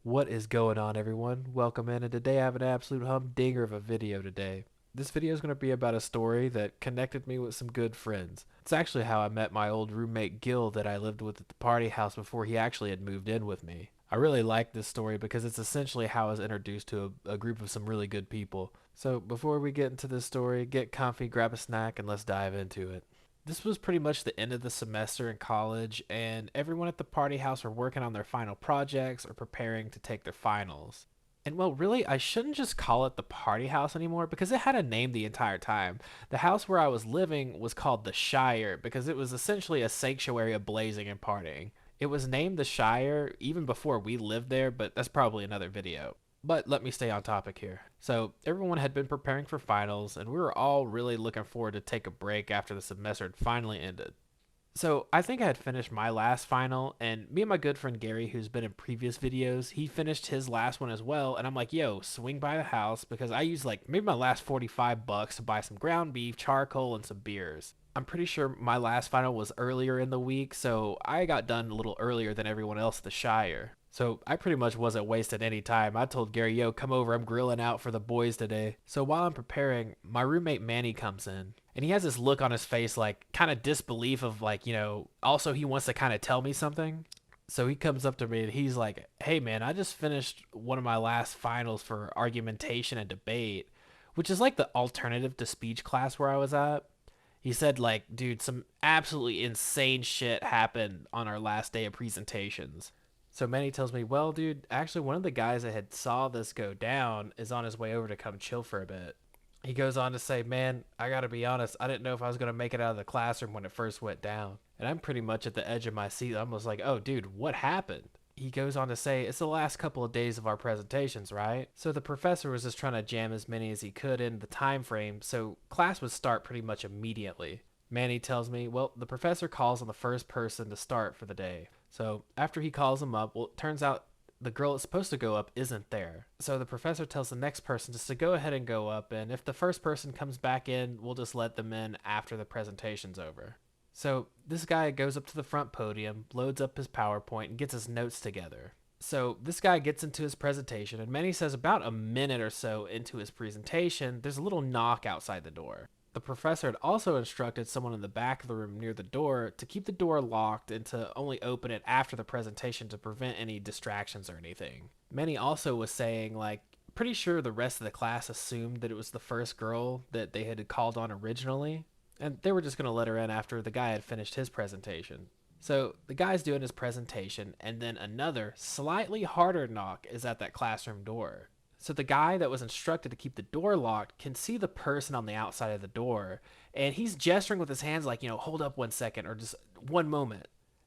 What is going on, everyone? Welcome in, and today I have an absolute humdinger of a video today. This video is going to be about a story that connected me with some good friends. It's actually how I met my old roommate Gil that I lived with at the party house before he actually had moved in with me. I really like this story because it's essentially how I was introduced to a group of some really good people. So before we get into this story, get comfy, grab a snack, and let's dive into it. This was pretty much the end of the semester in college, and everyone at the party house were working on their final projects or preparing to take their finals. And well, really, I shouldn't just call it the party house anymore because it had a name the entire time. The house where I was living was called the Shire because it was essentially a sanctuary of blazing and partying. It was named the Shire even before we lived there, but that's probably another video. But let me stay on topic here. So, everyone had been preparing for finals, and we were all really looking forward to take a break after the semester had finally ended. So, I think I had finished my last final, and me and my good friend Gary, who's been in previous videos, he finished his last one as well. And I'm like, yo, swing by the house because I used like maybe my last 45 bucks to buy some ground beef, charcoal, and some beers. I'm pretty sure my last final was earlier in the week, so I got done a little earlier than everyone else at the Shire. So I pretty much wasn't wasting any time. I told Gary, yo, come over, I'm grilling out for the boys today. So while I'm preparing, my roommate Manny comes in. And he has this look on his face like kind of disbelief of like, also he wants to kind of tell me something. So he comes up to me and he's like, hey man, I just finished one of my last finals for argumentation and debate, which is like the alternative to speech class where I was at. He said like, dude, some absolutely insane shit happened on our last day of presentations. So Manny tells me, well, dude, actually one of the guys that had saw this go down is on his way over to come chill for a bit. He goes on to say, man, I gotta be honest, I didn't know if I was gonna make it out of the classroom when it first went down. And I'm pretty much at the edge of my seat. I'm almost like, oh, dude, what happened? He goes on to say, it's the last couple of days of our presentations, right? So the professor was just trying to jam as many as he could in the time frame, so class would start pretty much immediately. Manny tells me, well, the professor calls on the first person to start for the day. So after he calls him up, well, it turns out the girl that's supposed to go up isn't there. So the professor tells the next person just to go ahead and go up, and if the first person comes back in, we'll just let them in after the presentation's over. So this guy goes up to the front podium, loads up his PowerPoint, and gets his notes together. So this guy gets into his presentation, and Manny says about a minute or so into his presentation, there's a little knock outside the door. The professor had also instructed someone in the back of the room near the door to keep the door locked and to only open it after the presentation to prevent any distractions or anything. Manny also was saying, like, pretty sure the rest of the class assumed that it was the first girl that they had called on originally, and they were just going to let her in after the guy had finished his presentation. So the guy's doing his presentation, and then another, slightly harder knock is at that classroom door. So the guy that was instructed to keep the door locked can see the person on the outside of the door, and he's gesturing with his hands like, hold up 1 second or just one moment.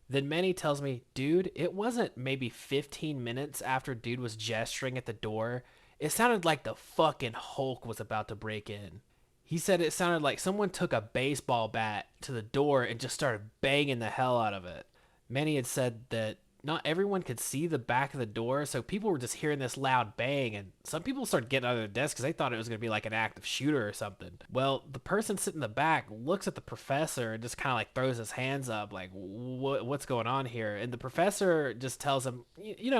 Then Manny tells me, dude, it wasn't maybe 15 minutes after dude was gesturing at the door. It sounded like the fucking Hulk was about to break in. He said it sounded like someone took a baseball bat to the door and just started banging the hell out of it. Manny had said that not everyone could see the back of the door, so people were just hearing this loud bang, and some people started getting out of their desks because they thought it was going to be like an active shooter or something. Well, the person sitting in the back looks at the professor and just kind of like throws his hands up like, what's going on here? And the professor just tells him,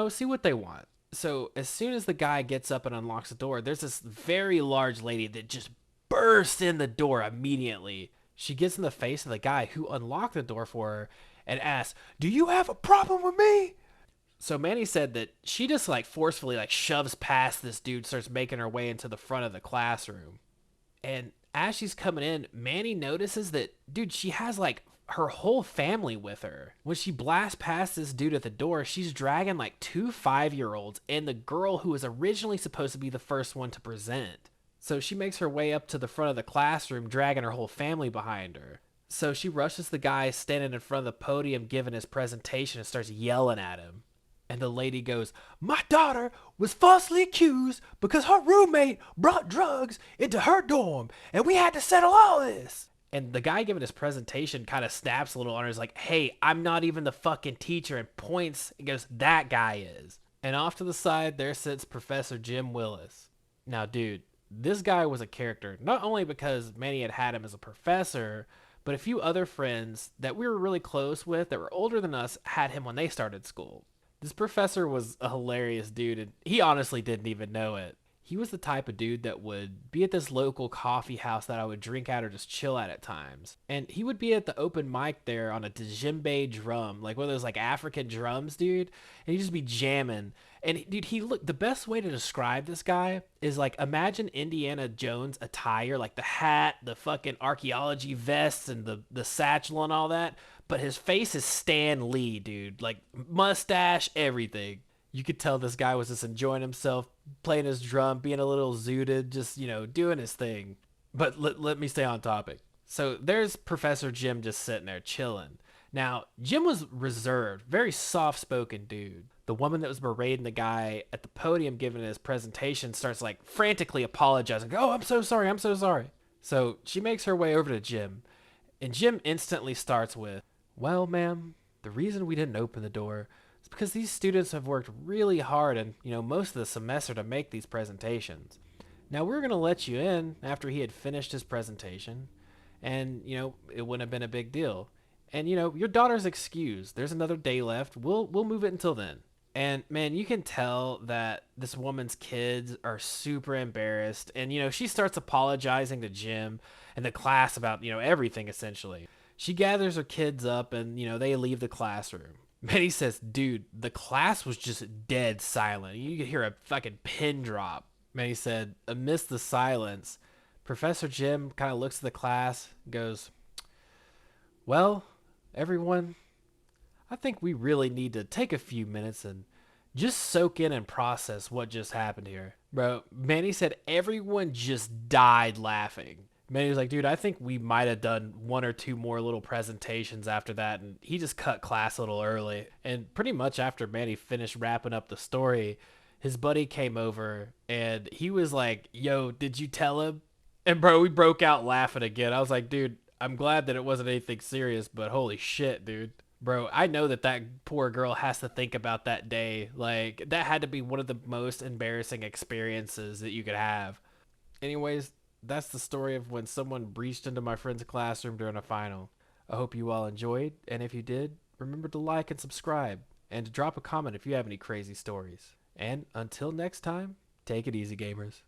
see what they want. So as soon as the guy gets up and unlocks the door, there's this very large lady that just bursts in the door immediately. She gets in the face of the guy who unlocked the door for her and asks, do you have a problem with me? So Manny said that she just like forcefully like shoves past this dude, starts making her way into the front of the classroom. And as she's coming in, Manny notices that, dude, she has like her whole family with her. When she blasts past this dude at the door, she's dragging like two 5-year-olds and the girl who was originally supposed to be the first one to present. So she makes her way up to the front of the classroom, dragging her whole family behind her. So she rushes the guy standing in front of the podium giving his presentation and starts yelling at him. And the lady goes, my daughter was falsely accused because her roommate brought drugs into her dorm and we had to settle all this. And the guy giving his presentation kind of snaps a little on her. He's like, hey, I'm not even the fucking teacher, and points and goes, that guy is. And off to the side, there sits Professor Jim Willis. Now, dude, this guy was a character, not only because Manny had him as a professor, but a few other friends that we were really close with that were older than us had him when they started school. This professor was a hilarious dude, and he honestly didn't even know it. He was the type of dude that would be at this local coffee house that I would drink at or just chill at times. And he would be at the open mic there on a djembe drum, like one of those like African drums, dude. And he'd just be jamming. And dude, he looked, the best way to describe this guy is like imagine Indiana Jones attire, like the hat, the fucking archaeology vests, and the satchel and all that. But his face is Stan Lee, dude. Like mustache, everything. You could tell this guy was just enjoying himself, playing his drum, being a little zooted, just, doing his thing. But let me stay on topic. So there's Professor Jim just sitting there chilling. Now, Jim was reserved, very soft spoken dude. The woman that was berating the guy at the podium giving his presentation starts like frantically apologizing. Oh, I'm so sorry. I'm so sorry. So she makes her way over to Jim. And Jim instantly starts with, well, ma'am, the reason we didn't open the door is because these students have worked really hard and, most of the semester to make these presentations. Now, we're going to let you in after he had finished his presentation, and, it wouldn't have been a big deal. And, your daughter's excused. There's another day left. We'll move it until then. And, man, you can tell that this woman's kids are super embarrassed. And, she starts apologizing to Jim and the class about, everything, essentially. She gathers her kids up and, they leave the classroom. Manny says, dude, the class was just dead silent. You could hear a fucking pin drop. Manny said, amidst the silence, Professor Jim kind of looks at the class, goes, well, everyone, I think we really need to take a few minutes and just soak in and process what just happened here. Bro, Manny said everyone just died laughing. Manny was like, dude, I think we might have done one or two more little presentations after that. And he just cut class a little early. And pretty much after Manny finished wrapping up the story, his buddy came over and he was like, yo, did you tell him? And bro, we broke out laughing again. I was like, dude, I'm glad that it wasn't anything serious, but holy shit, dude. Bro, I know that poor girl has to think about that day. Like, that had to be one of the most embarrassing experiences that you could have. Anyways, that's the story of when someone breached into my friend's classroom during a final. I hope you all enjoyed, and if you did, remember to like and subscribe, and to drop a comment if you have any crazy stories. And until next time, take it easy, gamers.